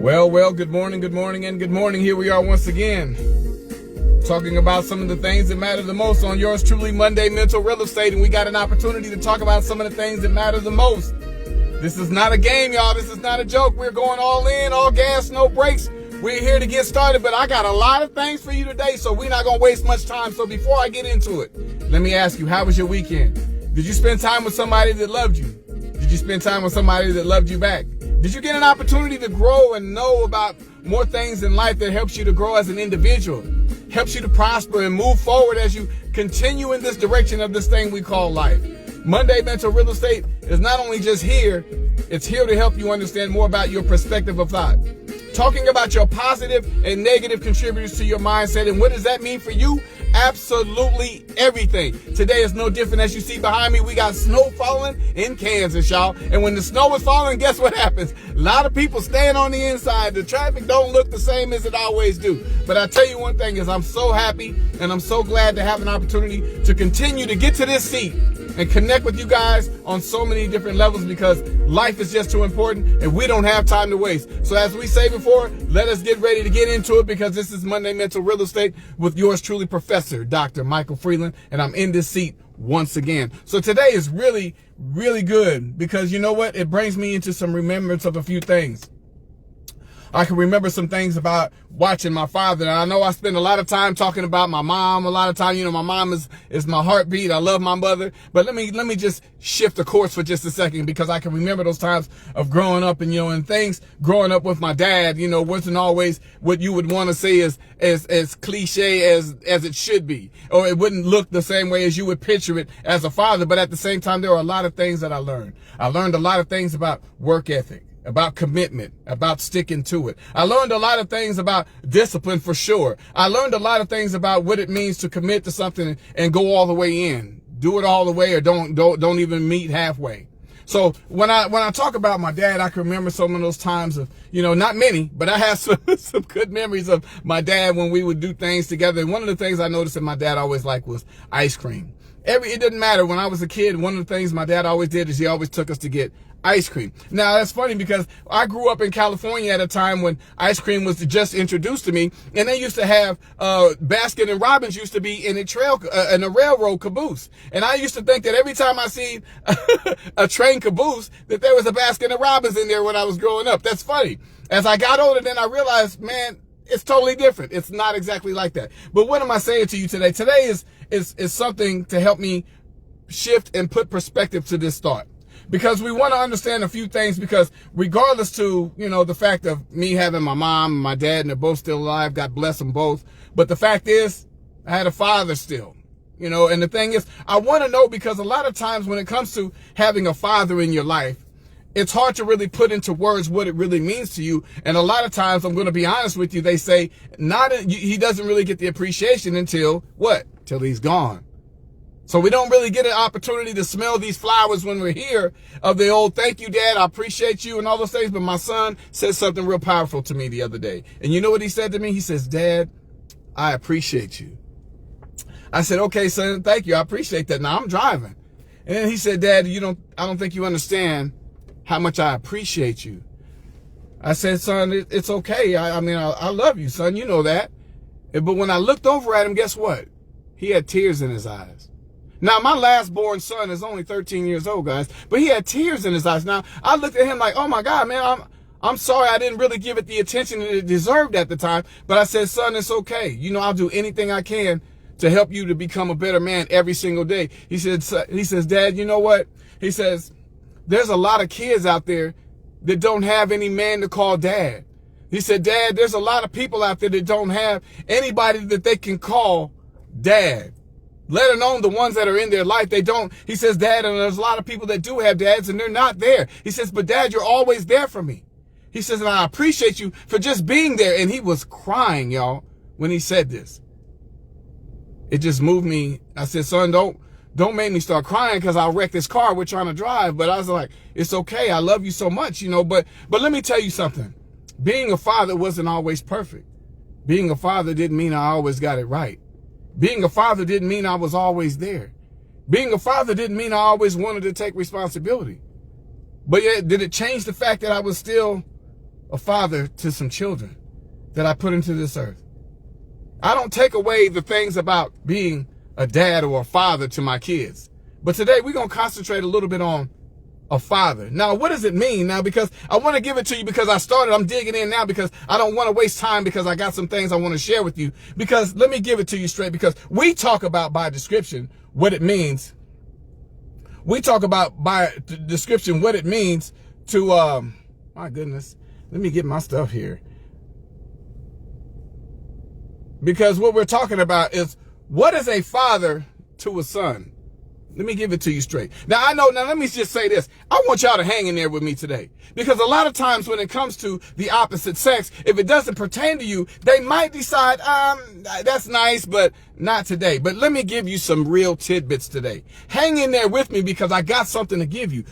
Well, good morning, and good morning. Here we are once again, talking about some of the things that matter the most on yours truly, Monday Mental Real Estate, and we got an opportunity to talk about some of the things that matter the most. This is not a game, y'all. This is not a joke. We're going all in, all gas, no brakes. We're here to get started, but I got a lot of things for you today, so we're not going to waste much time. So before I get into it, let me ask you, how was your weekend? Did you spend time with somebody that loved you? Did you spend time with somebody that loved you back? Did you get an opportunity to grow and know about more things in life that helps you to grow as an individual, helps you to prosper and move forward as you continue in this direction of this thing we call life? Monday Mental Real Estate is not only just here, it's here to help you understand more about your perspective of thought. Talking about your positive and negative contributors to your mindset. And what does that mean for you? Absolutely everything. Today is no different. As you see behind me, we got snow falling in Kansas, y'all. And when the snow is falling, guess what happens? A lot of people staying on the inside. The traffic don't look the same as it always do. But I tell you one thing is I'm so happy and I'm so glad to have an opportunity to continue to get to this seat and connect with you guys on so many different levels, because life is just too important and we don't have time to waste. So as we say before, let us get ready to get into it, because this is Monday Mental Real Estate with yours truly, Professor Dr. Michael Freeland, and I'm in this seat once again. So today is really, really good, because you know what? It brings me into some remembrance of a few things. I can remember some things about watching my father. And I know I spend a lot of time talking about my mom. A lot of time, my mom is my heartbeat. I love my mother. But let me just shift the course for just a second, because I can remember those times of growing up and things growing up with my dad, wasn't always what you would want to say as cliche as it should be, or it wouldn't look the same way as you would picture it as a father. But at the same time, there are a lot of things that I learned. I learned a lot of things about work ethic, about commitment, about sticking to it. I learned a lot of things about discipline, for sure. I learned a lot of things about what it means to commit to something and go all the way in. Do it all the way, or don't even meet halfway. So when I talk about my dad, I can remember some of those times of, not many, but I have some good memories of my dad when we would do things together. And one of the things I noticed that my dad always liked was ice cream. It didn't matter. When I was a kid, one of the things my dad always did is he always took us to get ice cream. Now, that's funny, because I grew up in California at a time when ice cream was just introduced to me, and they used to have Baskin and Robbins used to be in a railroad caboose. And I used to think that every time I see a train caboose, that there was a Baskin and Robbins in there when I was growing up. That's funny. As I got older, then I realized, man, it's totally different. It's not exactly like that. But what am I saying to you today? Today is something to help me shift and put perspective to this thought. Because we want to understand a few things, because regardless to, the fact of me having my mom and my dad, and they're both still alive, God bless them both. But the fact is, I had a father still, and the thing is, I want to know, because a lot of times when it comes to having a father in your life, it's hard to really put into words what it really means to you. And a lot of times, I'm going to be honest with you, they say he doesn't really get the appreciation until what? Till he's gone. So we don't really get an opportunity to smell these flowers when we're here of the old, thank you, Dad, I appreciate you, and all those things. But my son said something real powerful to me the other day. And you know what he said to me? He says, Dad, I appreciate you. I said, okay, son, thank you. I appreciate that. Now I'm driving. And then he said, Dad, I don't think you understand how much I appreciate you. I said, son, it's okay. I love you, son. You know that. But when I looked over at him, guess what? He had tears in his eyes. Now, my last born son is only 13 years old, guys, but he had tears in his eyes. Now, I looked at him like, oh my God, man, I'm sorry I didn't really give it the attention that it deserved at the time. But I said, son, it's okay. I'll do anything I can to help you to become a better man every single day. He says, Dad, you know what? He says, there's a lot of kids out there that don't have any man to call dad. He said, Dad, there's a lot of people out there that don't have anybody that they can call dad. Let alone the ones that are in their life, they don't. He says, Dad, and there's a lot of people that do have dads and they're not there. He says, but Dad, you're always there for me. He says, and I appreciate you for just being there. And he was crying, y'all, when he said this. It just moved me. I said, son, don't make me start crying, because I'll wreck this car we're trying to drive. But I was like, it's okay. I love you so much, but let me tell you something. Being a father wasn't always perfect. Being a father didn't mean I always got it right. Being a father didn't mean I was always there. Being a father didn't mean I always wanted to take responsibility. But yet, did it change the fact that I was still a father to some children that I put into this earth. I don't take away the things about being a dad or a father to my kids. But today we're going to concentrate a little bit on a father. Now, what does it mean now? Because I want to give it to you because I'm digging in now because I don't want to waste time because I got some things I want to share with you. Because let me give it to you straight, because we talk about by description what it means. We talk about by description what it means to, my goodness, let me get my stuff here. Because what we're talking about is, what is a father to a son? Let me give it to you straight. Now let me just say this. I want y'all to hang in there with me today. Because a lot of times when it comes to the opposite sex, if it doesn't pertain to you, they might decide, that's nice, but not today. But let me give you some real tidbits today. Hang in there with me because I got something to give you.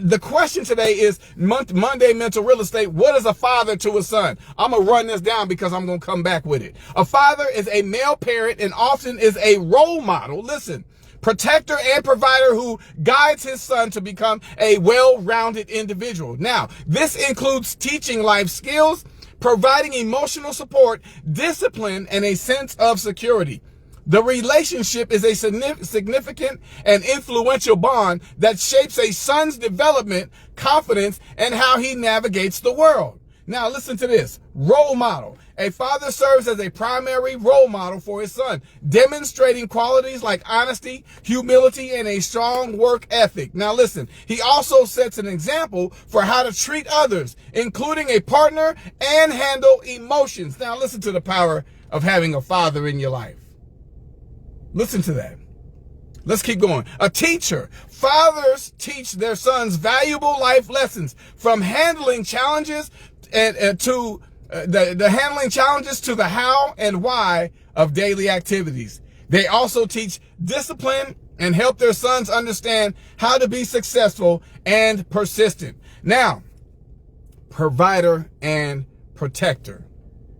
The question today is Monday Mental Real Estate. What is a father to a son? I'm going to run this down because I'm going to come back with it. A father is a male parent and often is a role model. Listen. Protector and provider who guides his son to become a well-rounded individual. Now, this includes teaching life skills, providing emotional support, discipline, and a sense of security. The relationship is a significant and influential bond that shapes a son's development, confidence, and how he navigates the world. Now, listen to this. Role model. A father serves as a primary role model for his son, demonstrating qualities like honesty, humility, and a strong work ethic. Now, listen, he also sets an example for how to treat others, including a partner, and handle emotions. Now, listen to the power of having a father in your life. Listen to that. Let's keep going. A teacher. Fathers teach their sons valuable life lessons, from handling challenges and to the handling challenges to the how and why of daily activities. They also teach discipline and help their sons understand how to be successful and persistent. Now, provider and protector.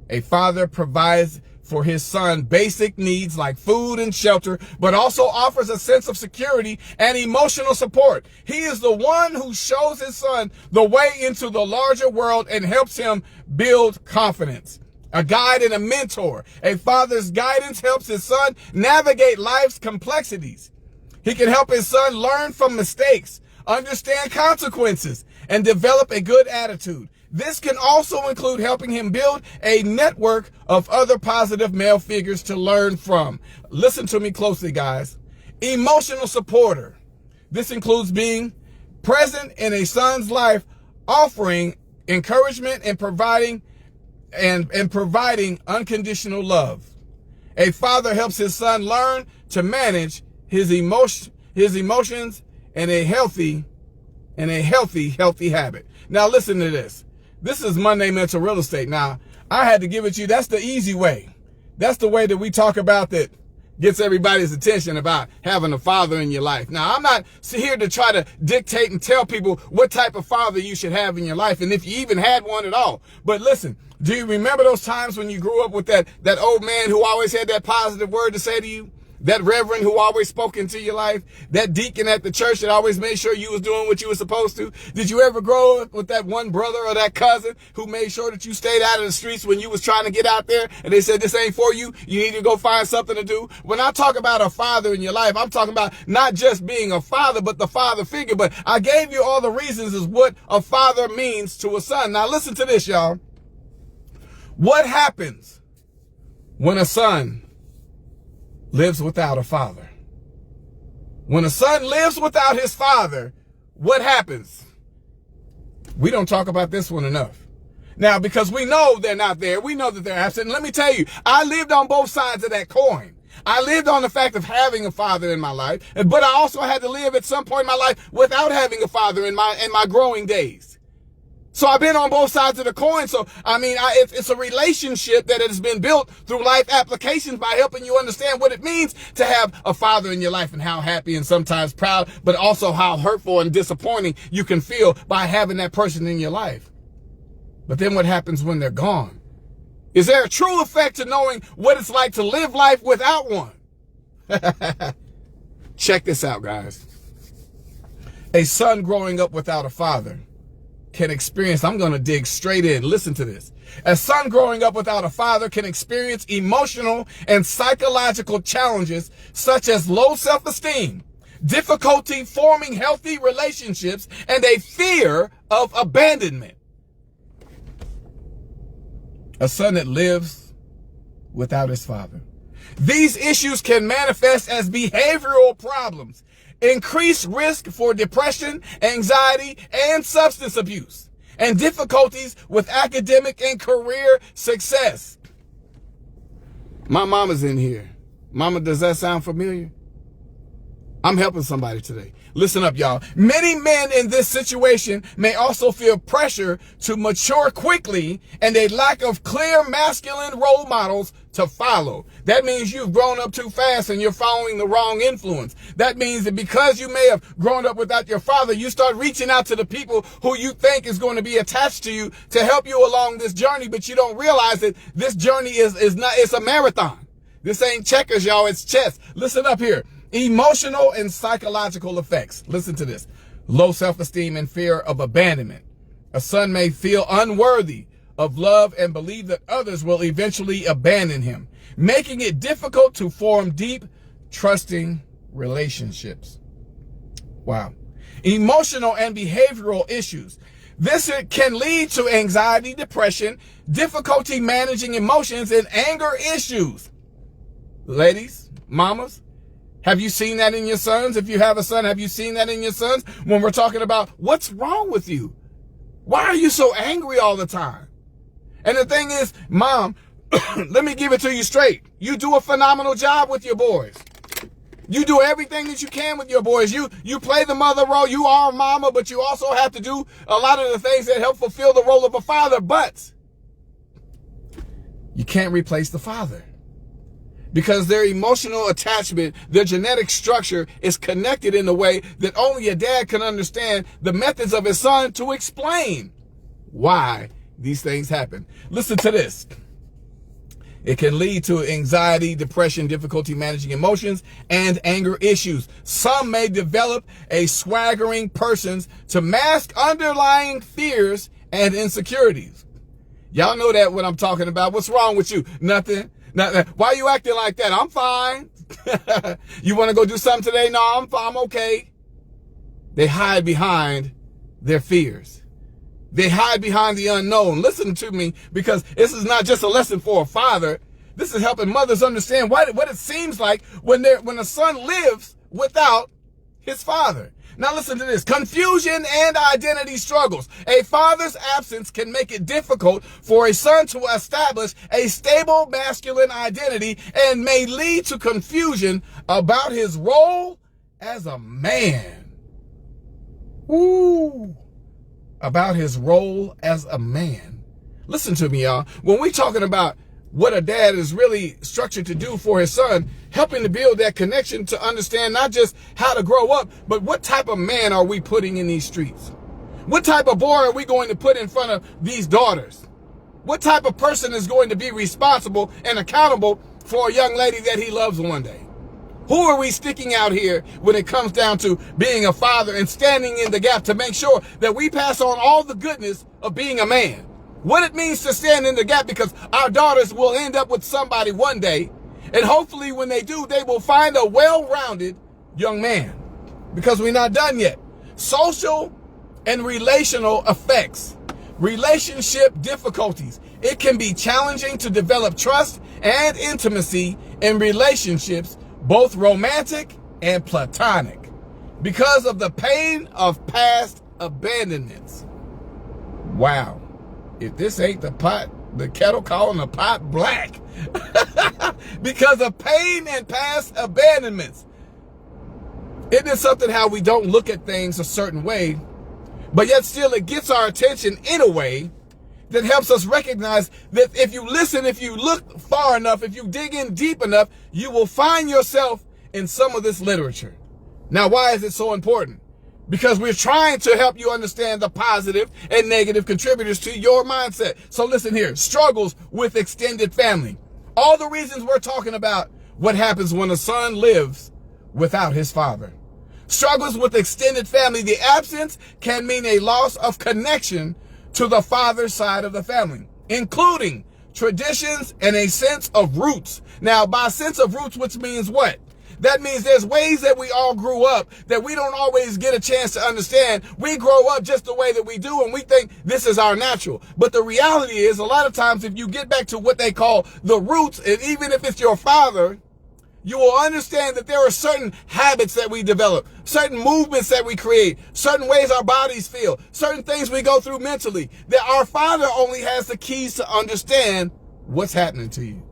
A father provides for his son basic needs like food and shelter, but also offers a sense of security and emotional support. He is the one who shows his son the way into the larger world and helps him build confidence. A guide and a mentor. A father's guidance helps his son navigate life's complexities. He can help his son learn from mistakes, understand consequences, and develop a good attitude. This can also include helping him build a network of other positive male figures to learn from. Listen to me closely, guys. Emotional supporter. This includes being present in a son's life, offering encouragement and providing unconditional love. A father helps his son learn to manage his emotions in a healthy habit. Now listen to this. This is Monday Mental Real Estate. Now, I had to give it to you. That's the easy way. That's the way that we talk about that gets everybody's attention about having a father in your life. Now, I'm not here to try to dictate and tell people what type of father you should have in your life, and if you even had one at all. But listen, do you remember those times when you grew up with that old man who always had that positive word to say to you? That reverend who always spoke into your life? That deacon at the church that always made sure you was doing what you were supposed to? Did you ever grow up with that one brother or that cousin who made sure that you stayed out of the streets when you was trying to get out there and they said, this ain't for you, you need to go find something to do? When I talk about a father in your life, I'm talking about not just being a father, but the father figure. But I gave you all the reasons as what a father means to a son. Now listen to this, y'all. What happens when a son lives without a father? When a son lives without his father, what happens? We don't talk about this one enough. Now, because we know they're not there, we know that they're absent. And let me tell you, I lived on both sides of that coin. I lived on the fact of having a father in my life, but I also had to live at some point in my life without having a father in my growing days. So I've been on both sides of the coin. So, I mean, it's a relationship that has been built through life applications by helping you understand what it means to have a father in your life and how happy and sometimes proud, but also how hurtful and disappointing you can feel by having that person in your life. But then what happens when they're gone? Is there a true effect to knowing what it's like to live life without one? Check this out, guys. A son growing up without a father can experience, I'm going to dig straight in. Listen to this. A son growing up without a father can experience emotional and psychological challenges such as low self-esteem, difficulty forming healthy relationships, and a fear of abandonment. A son that lives without his father. These issues can manifest as behavioral problems, increased risk for depression, anxiety, and substance abuse, and difficulties with academic and career success. My mama's in here. Mama, does that sound familiar? I'm helping somebody today. Listen up, y'all. Many men in this situation may also feel pressure to mature quickly and a lack of clear masculine role models to follow. That means you've grown up too fast and you're following the wrong influence. That means that because you may have grown up without your father, you start reaching out to the people who you think is going to be attached to you to help you along this journey, but you don't realize that this journey is not, it's a marathon. This ain't checkers, y'all, it's chess. Listen up here. Emotional and psychological effects. Listen to this. Low self-esteem and fear of abandonment. A son may feel unworthy of love and believe that others will eventually abandon him, making it difficult to form deep, trusting relationships. Wow. Emotional and behavioral issues. This can lead to anxiety, depression, difficulty managing emotions, and anger issues. Ladies, mamas, have you seen that in your sons? If you have a son, have you seen that in your sons? When we're talking about what's wrong with you? Why are you so angry all the time? And the thing is, mom, let me give it to you straight. You do a phenomenal job with your boys. You do everything that you can with your boys. You play the mother role. You are a mama, but you also have to do a lot of the things that help fulfill the role of a father. But you can't replace the father. Because their emotional attachment, their genetic structure is connected in a way that only a dad can understand the methods of his son to explain why these things happen. Listen to this. It can lead to anxiety, depression, difficulty managing emotions, and anger issues. Some may develop a swaggering persons to mask underlying fears and insecurities. Y'all know that what I'm talking about. What's wrong with you? Nothing. Why are you acting like that? I'm fine. You want to go do something today? No, I'm fine. I'm okay. They hide behind their fears. They hide behind the unknown. Listen to me, because this is not just a lesson for a father. This is helping mothers understand what it seems like when a son lives without his father. Now listen to this. Confusion and identity struggles. A father's absence can make it difficult for a son to establish a stable masculine identity and may lead to confusion about his role as a man. Ooh. About his role as a man. Listen to me, y'all. When we're talking about what a dad is really structured to do for his son, helping to build that connection to understand not just how to grow up, but what type of man are we putting in these streets? What type of boy are we going to put in front of these daughters? What type of person is going to be responsible and accountable for a young lady that he loves one day? Who are we sticking out here when it comes down to being a father and standing in the gap to make sure that we pass on all the goodness of being a man? What it means to stand in the gap, because our daughters will end up with somebody one day, and hopefully when they do, they will find a well-rounded young man, because we're not done yet. Social and relational effects. Relationship difficulties. It can be challenging to develop trust and intimacy in relationships, both romantic and platonic, because of the pain of past abandonments. Wow. If this ain't the kettle calling the pot black. Because of pain and past abandonments. Isn't it something how we don't look at things a certain way, but yet still it gets our attention in a way that helps us recognize that if you listen, if you look far enough, if you dig in deep enough, you will find yourself in some of this literature. Now, why is it so important? Because we're trying to help you understand the positive and negative contributors to your mindset. So listen here, struggles with extended family. All the reasons we're talking about what happens when a son lives without his father. struggles with extended family. The absence can mean a loss of connection to the father's side of the family, including traditions and a sense of roots. Now, by sense of roots, which means what? That means there's ways that we all grew up that we don't always get a chance to understand. We grow up just the way that we do, and we think this is our natural. But the reality is, a lot of times, if you get back to what they call the roots, and even if it's your father, you will understand that there are certain habits that we develop, certain movements that we create, certain ways our bodies feel, certain things we go through mentally, that our father only has the keys to understand what's happening to you.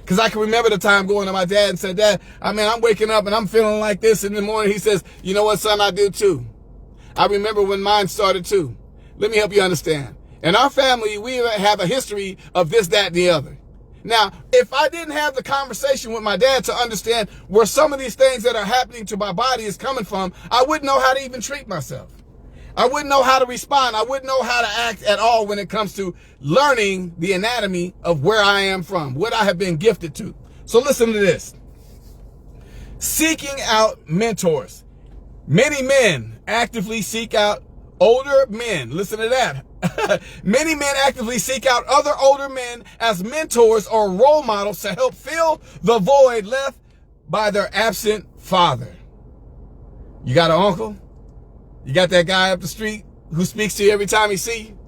Because I can remember the time going to my dad and said, Dad, I'm waking up and I'm feeling like this in the morning. He says, you know what, son, I do too. I remember when mine started too. Let me help you understand. In our family, we have a history of this, that, and the other. Now, if I didn't have the conversation with my dad to understand where some of these things that are happening to my body is coming from, I wouldn't know how to even treat myself. I wouldn't know how to respond. I wouldn't know how to act at all when it comes to learning the anatomy of where I am from, what I have been gifted to. So listen to this. Seeking out mentors. Many men actively seek out older men. Listen to that. Many men actively seek out other older men as mentors or role models to help fill the void left by their absent father. You got an uncle? You got that guy up the street who speaks to you every time he see you?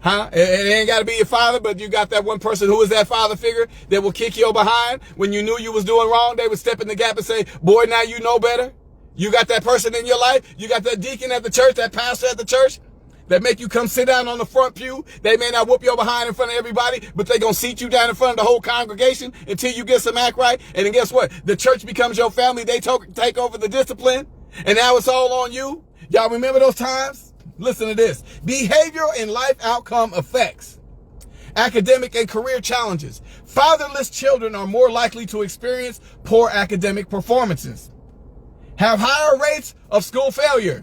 Huh? It ain't got to be your father, but you got that one person who is that father figure that will kick your behind when you knew you was doing wrong. They would step in the gap and say, boy, now you know better. You got that person in your life. You got that deacon at the church, that pastor at the church that make you come sit down on the front pew. They may not whoop your behind in front of everybody, but they gonna seat you down in front of the whole congregation until you get some act right. And then guess what? The church becomes your family. They take over the discipline, and now it's all on you. Y'all remember those times? Listen to this. Behavioral and life outcome effects. Academic and career challenges. Fatherless children are more likely to experience poor academic performances, have higher rates of school failure,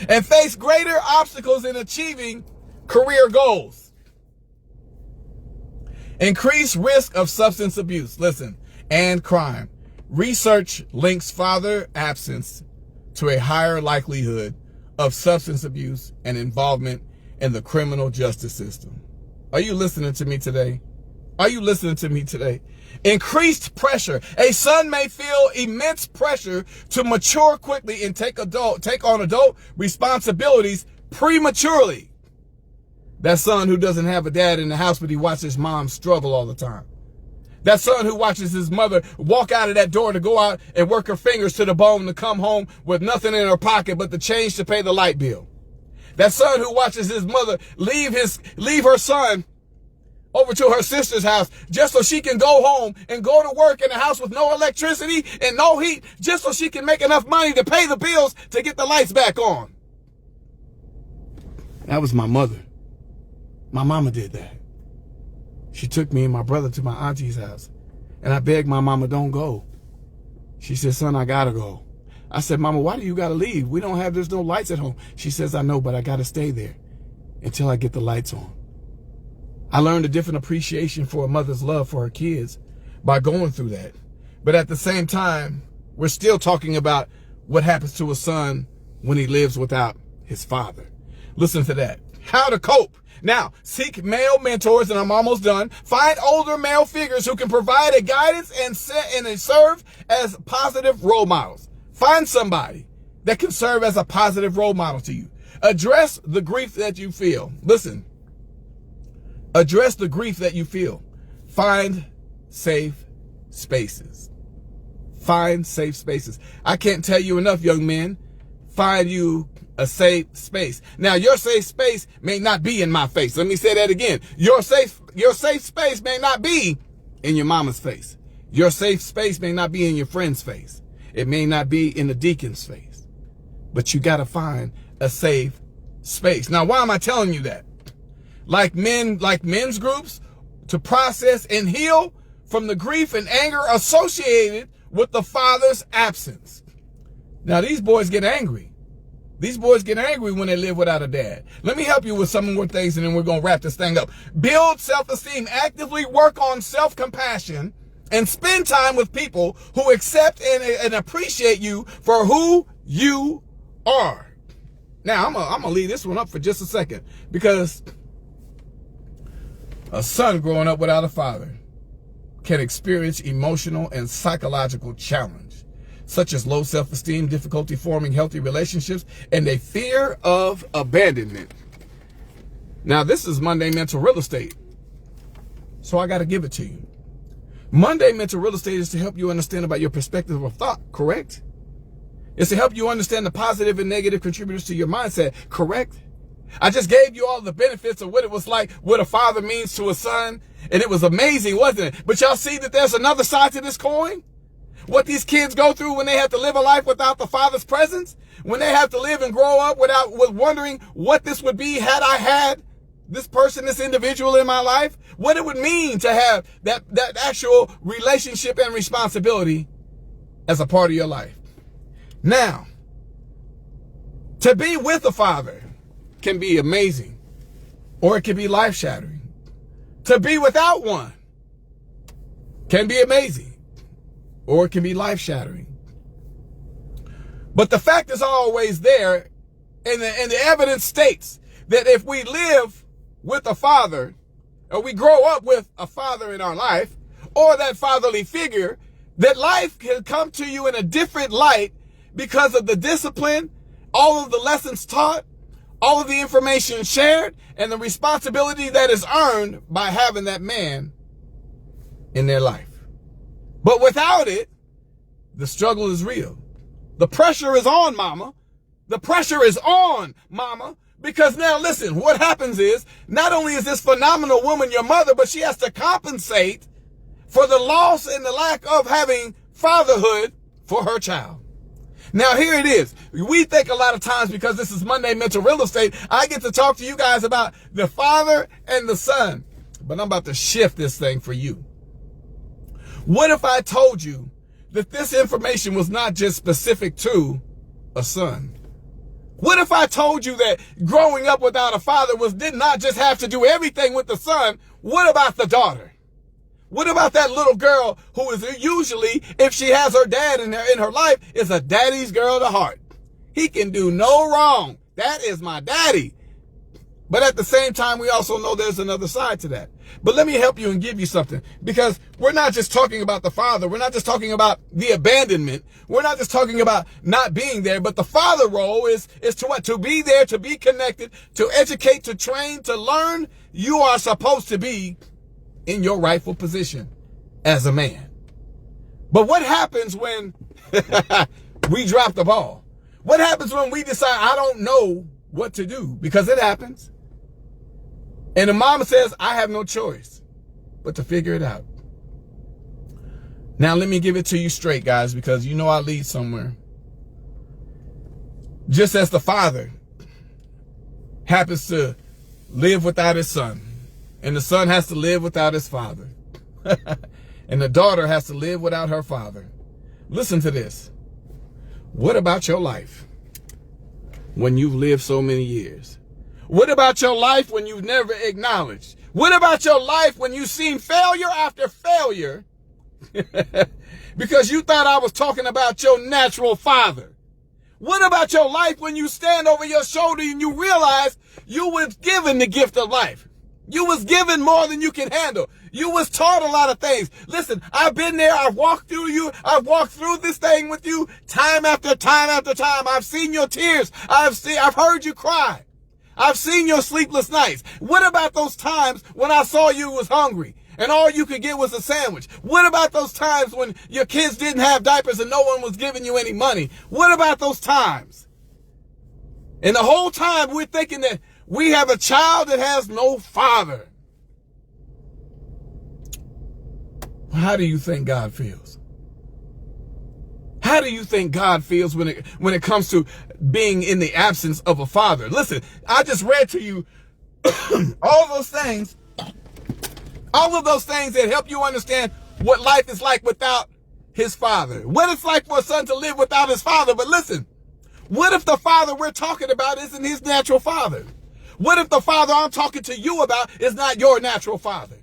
and face greater obstacles in achieving career goals. Increased risk of substance abuse, listen, and crime. Research links father absence to a higher likelihood of substance abuse and involvement in the criminal justice system. Are you listening to me today? Are you listening to me today? Increased pressure. A son may feel immense pressure to mature quickly and take on adult responsibilities prematurely. That son who doesn't have a dad in the house, but he watches his mom struggle all the time. That son who watches his mother walk out of that door to go out and work her fingers to the bone to come home with nothing in her pocket but the change to pay the light bill. That son who watches his mother leave her son over to her sister's house just so she can go home and go to work in a house with no electricity and no heat, just so she can make enough money to pay the bills to get the lights back on. That was my mother. My mama did that. She took me and my brother to my auntie's house, and I begged my mama, don't go. She said, son, I gotta go. I said, Mama, why do you gotta leave? There's no lights at home. She says, I know, but I gotta stay there until I get the lights on. I learned a different appreciation for a mother's love for her kids by going through that. But at the same time, we're still talking about what happens to a son when he lives without his father. Listen to that. How to cope. Now, seek male mentors, and I'm almost done. Find older male figures who can provide a guidance and serve as positive role models. Find somebody that can serve as a positive role model to you. Address the grief that you feel. Listen. Address the grief that you feel. Find safe spaces. Find safe spaces. I can't tell you enough, young men. Find you a safe space. Now, your safe space may not be in my face. Let me say that again. Your safe space may not be in your mama's face. Your safe space may not be in your friend's face. It may not be in the deacon's face. But you got to find a safe space. Now, why am I telling you that? Like men's groups, to process and heal from the grief and anger associated with the father's absence. Now, these boys get angry. These boys get angry when they live without a dad. Let me help you with some more things, and then we're going to wrap this thing up. Build self-esteem. Actively work on self-compassion and spend time with people who accept and appreciate you for who you are. Now, I'm going to leave this one up for just a second, because a son growing up without a father can experience emotional and psychological challenge, such as low self-esteem, difficulty forming healthy relationships, and a fear of abandonment. Now, this is Monday Mental Real Estate, so I got to give it to you. Monday Mental Real Estate is to help you understand about your perspective of thought, correct? It's to help you understand the positive and negative contributors to your mindset, correct? I just gave you all the benefits of what it was like, what a father means to a son, and it was amazing, wasn't it? But y'all see that there's another side to this coin? What these kids go through when they have to live a life without the father's presence? When they have to live and grow up with wondering what this would be had I had this person, this individual in my life? What it would mean to have that actual relationship and responsibility as a part of your life. Now, to be with a father can be amazing, or it can be life-shattering. To be without one can be amazing, or it can be life-shattering. But the fact is always there, and the evidence states that if we live with a father, or we grow up with a father in our life, or that fatherly figure, that life can come to you in a different light because of the discipline, all of the lessons taught, all of the information shared, and the responsibility that is earned by having that man in their life. But without it, the struggle is real. The pressure is on, mama. The pressure is on, mama. Because now listen, what happens is, not only is this phenomenal woman your mother, but she has to compensate for the loss and the lack of having fatherhood for her child. Now here it is. We think a lot of times, because this is Monday Mental Real Estate, I get to talk to you guys about the father and the son. But I'm about to shift this thing for you. What if I told you that this information was not just specific to a son? What if I told you that growing up without a father did not just have to do everything with the son? What about the daughter? What about that little girl who is usually, if she has her dad in her life, is a daddy's girl to heart? He can do no wrong. That is my daddy. But at the same time, we also know there's another side to that. But let me help you and give you something, because we're not just talking about the father. We're not just talking about the abandonment. We're not just talking about not being there, but the father role is to what? To be there, to be connected, to educate, to train, to learn. You are supposed to be in your rightful position as a man. But what happens when we drop the ball? What happens when we decide, I don't know what to do? Because it happens. And the mama says, I have no choice but to figure it out. Now, let me give it to you straight, guys, because you know I lead somewhere. Just as the father happens to live without his son, and the son has to live without his father, and the daughter has to live without her father. Listen to this. What about your life when you've lived so many years? What about your life when you've never acknowledged? What about your life when you've seen failure after failure because you thought I was talking about your natural father? What about your life when you stand over your shoulder and you realize you was given the gift of life? You was given more than you can handle. You was taught a lot of things. Listen, I've been there. I've walked through you. I've walked through this thing with you time after time after time. I've seen your tears. I've heard you cry. I've seen your sleepless nights. What about those times when I saw you was hungry and all you could get was a sandwich? What about those times when your kids didn't have diapers and no one was giving you any money? What about those times? And the whole time we're thinking that we have a child that has no father. How do you think God feels? How do you think God feels when it comes to being in the absence of a father? Listen, I just read to you all of those things that help you understand what life is like without his father. What it's like for a son to live without his father. But listen, what if the father we're talking about isn't his natural father? What if the father I'm talking to you about is not your natural father?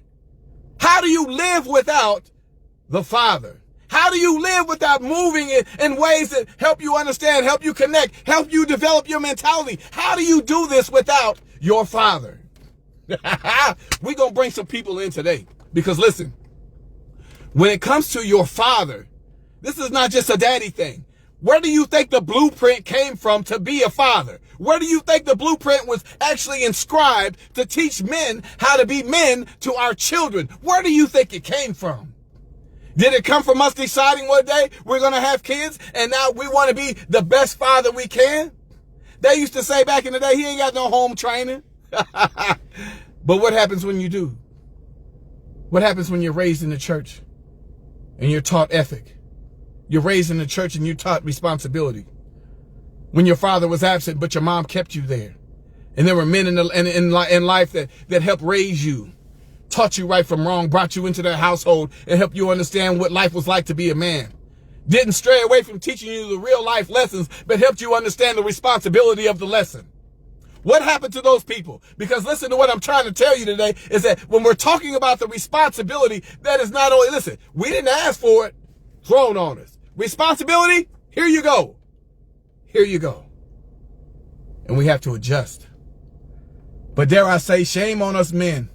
How do you live without the Father? How do you live without moving in ways that help you understand, help you connect, help you develop your mentality? How do you do this without your Father? We're going to bring some people in today because listen, when it comes to your Father, this is not just a daddy thing. Where do you think the blueprint came from to be a father? Where do you think the blueprint was actually inscribed to teach men how to be men to our children? Where do you think it came from? Did it come from us deciding one day we're going to have kids and now we want to be the best father we can? They used to say back in the day, he ain't got no home training. But what happens when you do? What happens when you're raised in the church and you're taught ethic? You're raised in the church and you're taught responsibility. When your father was absent, but your mom kept you there. And there were men in life that helped raise you, taught you right from wrong, brought you into their household and helped you understand what life was like to be a man. Didn't stray away from teaching you the real life lessons, but helped you understand the responsibility of the lesson. What happened to those people? Because listen to what I'm trying to tell you today is that when we're talking about the responsibility, that is not only, listen, we didn't ask for it, thrown on us. Responsibility, here you go. Here you go. And we have to adjust. But dare I say, shame on us men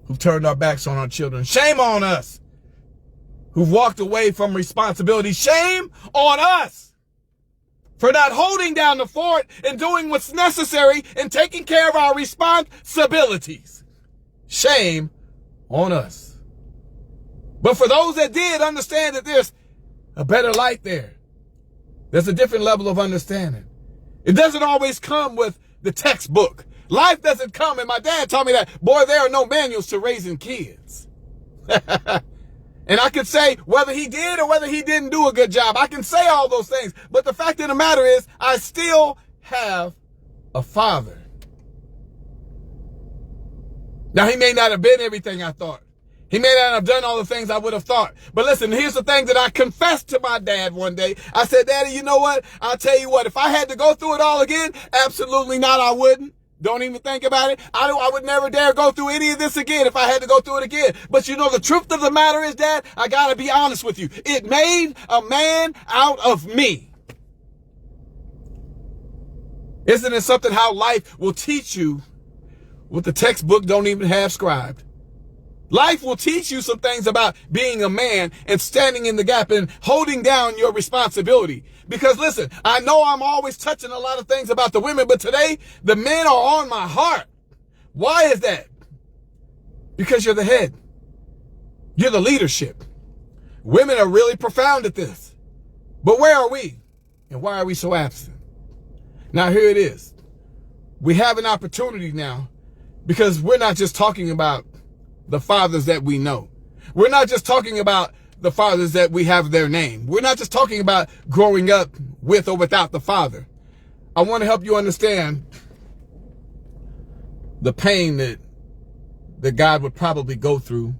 who've turned our backs on our children. Shame on us who've walked away from responsibility. Shame on us for not holding down the fort and doing what's necessary and taking care of our responsibilities. Shame on us. But for those that did understand that there's a better light there, there's a different level of understanding. It doesn't always come with the textbook. Life doesn't come, and my dad taught me that, boy, there are no manuals to raising kids. And I could say whether he did or whether he didn't do a good job. I can say all those things. But the fact of the matter is, I still have a father. Now, he may not have been everything I thought. He may not have done all the things I would have thought. But listen, here's the thing that I confessed to my dad one day. I said, Daddy, you know what? I'll tell you what, if I had to go through it all again, absolutely not, I wouldn't. Don't even think about it. I would never dare go through any of this again if I had to go through it again. But you know, the truth of the matter is, Dad, I gotta be honest with you. It made a man out of me. Isn't it something how life will teach you what the textbook don't even have scribed? Life will teach you some things about being a man and standing in the gap and holding down your responsibility. Because listen, I know I'm always touching a lot of things about the women, but today the men are on my heart. Why is that? Because you're the head. You're the leadership. Women are really profound at this. But where are we? And why are we so absent? Now here it is. We have an opportunity now because we're not just talking about the fathers that we know. We're not just talking about the fathers that we have their name. We're not just talking about growing up with or without the father. I want to help you understand the pain that God would probably go through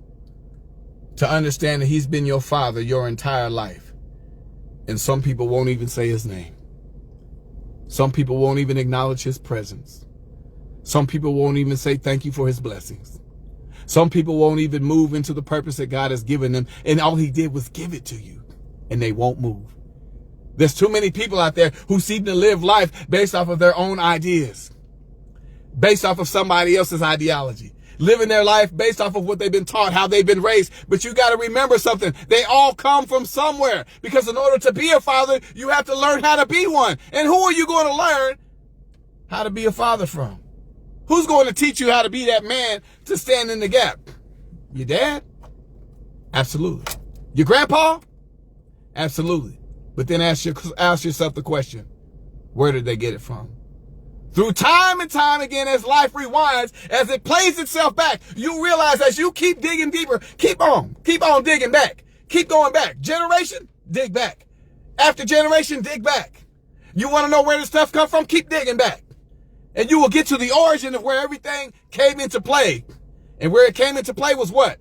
to understand that he's been your father your entire life. And some people won't even say his name. Some people won't even acknowledge his presence. Some people won't even say thank you for his blessings. Some people won't even move into the purpose that God has given them. And all he did was give it to you. And they won't move. There's too many people out there who seem to live life based off of their own ideas. Based off of somebody else's ideology. Living their life based off of what they've been taught, how they've been raised. But you got to remember something. They all come from somewhere. Because in order to be a father, you have to learn how to be one. And who are you going to learn how to be a father from? Who's going to teach you how to be that man to stand in the gap? Your dad? Absolutely. Your grandpa? Absolutely. But then ask yourself the question, where did they get it from? Through time and time again, as life rewinds, as it plays itself back, you realize as you keep digging deeper, keep on digging back. Keep going back. Generation, dig back. After generation, dig back. You want to know where this stuff come from? Keep digging back. And you will get to the origin of where everything came into play. And where it came into play was what?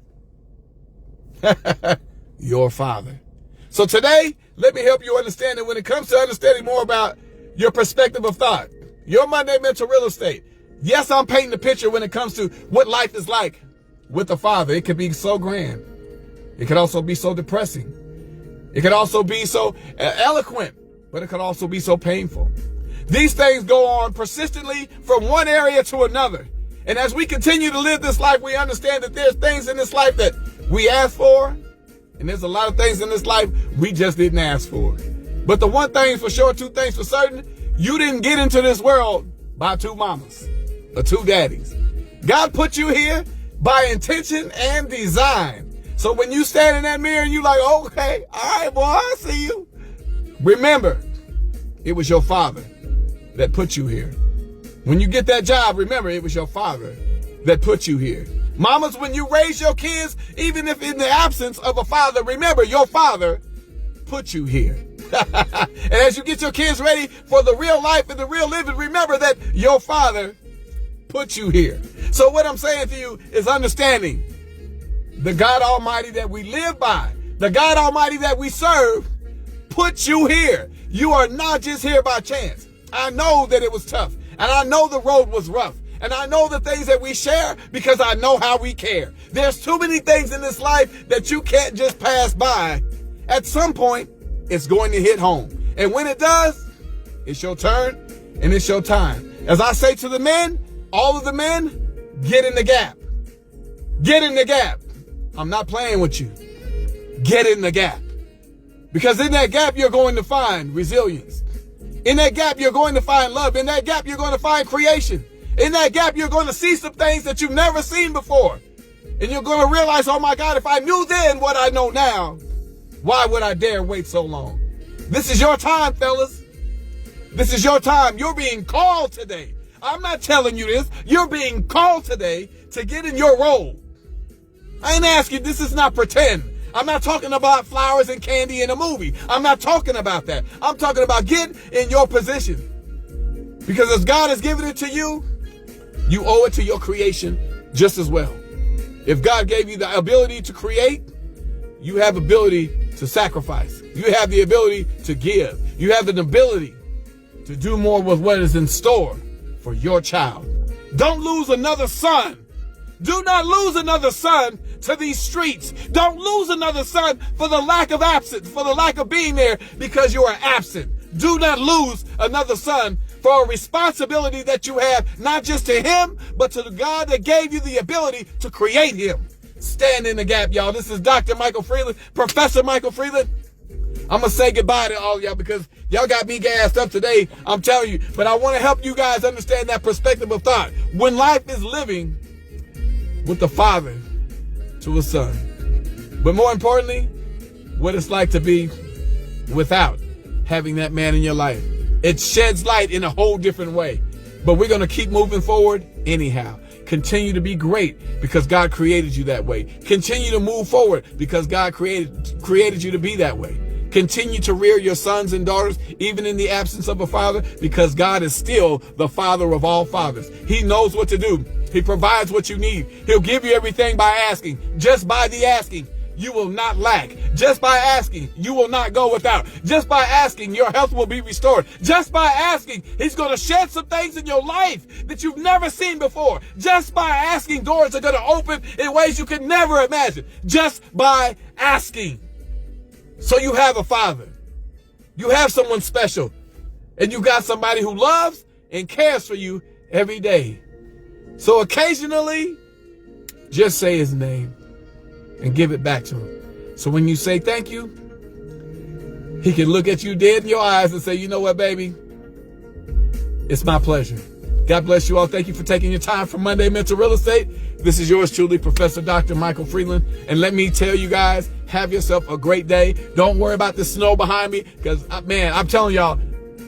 Your father. So today, let me help you understand that when it comes to understanding more about your perspective of thought, your Monday Mental Real Estate. Yes, I'm painting the picture when it comes to what life is like with a father. It can be so grand. It could also be so depressing. It could also be so eloquent, but it could also be so painful. These things go on persistently from one area to another. And as we continue to live this life, we understand that there's things in this life that we ask for, and there's a lot of things in this life we just didn't ask for. But the one thing for sure, two things for certain, you didn't get into this world by two mamas or two daddies. God put you here by intention and design. So when you stand in that mirror and you like, okay, all right, boy, I see you. Remember, it was your father that put you here. When you get that job, remember, it was your father that put you here. Mamas, when you raise your kids, even if in the absence of a father, remember, your father put you here. And as you get your kids ready for the real life and the real living, remember that your father put you here. So what I'm saying to you is understanding the God Almighty that we live by, the God Almighty that we serve, put you here. You are not just here by chance. I know that it was tough, and I know the road was rough, and I know the things that we share because I know how we care. There's too many things in this life that you can't just pass by. At some point, it's going to hit home. And when it does, it's your turn and it's your time. As I say to the men, all of the men, get in the gap. Get in the gap. I'm not playing with you. Get in the gap. Because in that gap, you're going to find resilience. In that gap, you're going to find love. In that gap, you're going to find creation. In that gap, you're going to see some things that you've never seen before. And you're going to realize, oh my God, if I knew then what I know now, why would I dare wait so long? This is your time, fellas. This is your time. You're being called today. I'm not telling you this. You're being called today to get in your role. I ain't asking, this is not pretend. I'm not talking about flowers and candy in a movie. I'm not talking about that. I'm talking about get in your position. Because as God has given it to you, you owe it to your creation just as well. If God gave you the ability to create, you have ability to sacrifice. You have the ability to give. You have the ability to do more with what is in store for your child. Don't lose another son. Do not lose another son to these streets. Don't lose another son for the lack of absence, for the lack of being there because you are absent. Do not lose another son for a responsibility that you have, not just to him, but to the God that gave you the ability to create him. Stand in the gap, y'all. This is Dr. Michael Freeland, Professor Michael Freeland. I'm going to say goodbye to all y'all because y'all got me gassed up today, I'm telling you. But I want to help you guys understand that perspective of thought. When life is living with the father to a son. But more importantly, what it's like to be without having that man in your life. It sheds light in a whole different way. But we're going to keep moving forward anyhow. Continue to be great because God created you that way. Continue to move forward because God created you to be that way. Continue to rear your sons and daughters, even in the absence of a father, because God is still the father of all fathers. He knows what to do. He provides what you need. He'll give you everything by asking. Just by the asking, you will not lack. Just by asking, you will not go without. Just by asking, your health will be restored. Just by asking, he's going to shed some things in your life that you've never seen before. Just by asking, doors are going to open in ways you could never imagine. Just by asking. So you have a father. You have someone special. And you got somebody who loves and cares for you every day. So occasionally, just say his name and give it back to him. So when you say thank you, he can look at you dead in your eyes and say, you know what, baby? It's my pleasure. God bless you all. Thank you for taking your time for Monday Mental Real Estate. This is yours truly, Professor Dr. Michael Freeland. And let me tell you guys, have yourself a great day. Don't worry about the snow behind me because, man, I'm telling y'all,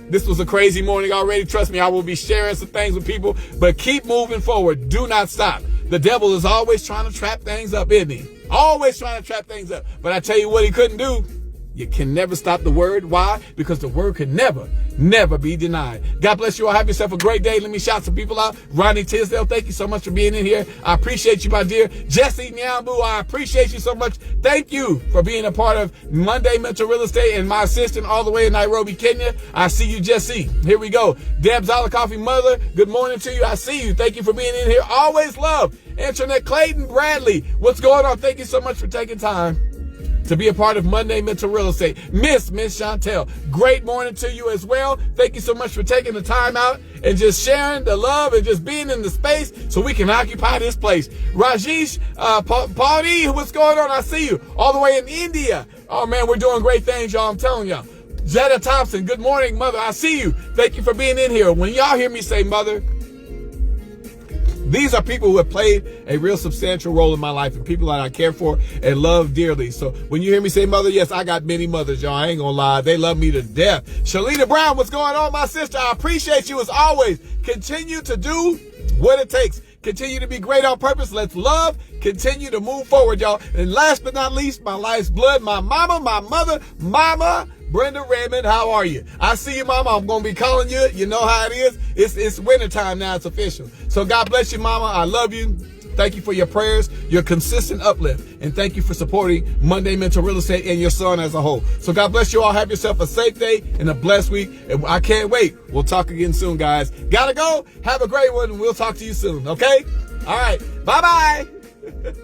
this was a crazy morning already. Trust me, I will be sharing some things with people, but keep moving forward. Do not stop. The devil is always trying to trap things up, isn't he? Always trying to trap things up. But I tell you what he couldn't do. You can never stop the word. Why? Because the word can never be denied. God bless you all. Have yourself a great day. Let me shout some people out. Ronnie Tisdale, thank you so much for being in here. I appreciate you, my dear. Jesse Nyambu, I appreciate you so much. Thank you for being a part of Monday Mental Real Estate and my assistant all the way in Nairobi, Kenya. I see you, Jesse. Here we go. Deb Zolikoffy, mother, good morning to you. I see you. Thank you for being in here. Always love Antoinette Clayton Bradley, what's going on? Thank you so much for taking time to be a part of Monday Mental Real Estate. Miss Chantel, great morning to you as well. Thank you so much for taking the time out and just sharing the love and just being in the space so we can occupy this place. Rajesh Paudi, what's going on? I see you all the way in India. Oh man, we're doing great things, y'all. I'm telling y'all. Jetta Thompson, good morning, mother. I see you. Thank you for being in here. When y'all hear me say mother, these are people who have played a real substantial role in my life and people that I care for and love dearly. So when you hear me say mother, yes, I got many mothers, y'all. I ain't gonna lie. They love me to death. Shalita Brown, what's going on, my sister? I appreciate you as always. Continue to do what it takes. Continue to be great on purpose. Let's love. Continue to move forward, y'all. And last but not least, my life's blood, my mama, my mother, Mama Brenda Redmond, how are you? I see you, Mama. I'm going to be calling you. You know how it is. It's wintertime now. It's official. So God bless you, Mama. I love you. Thank you for your prayers, your consistent uplift, and thank you for supporting Monday Mental Real Estate and your son as a whole. So God bless you all. Have yourself a safe day and a blessed week. And I can't wait. We'll talk again soon, guys. Gotta go. Have a great one. We'll talk to you soon. Okay? All right. Bye-bye.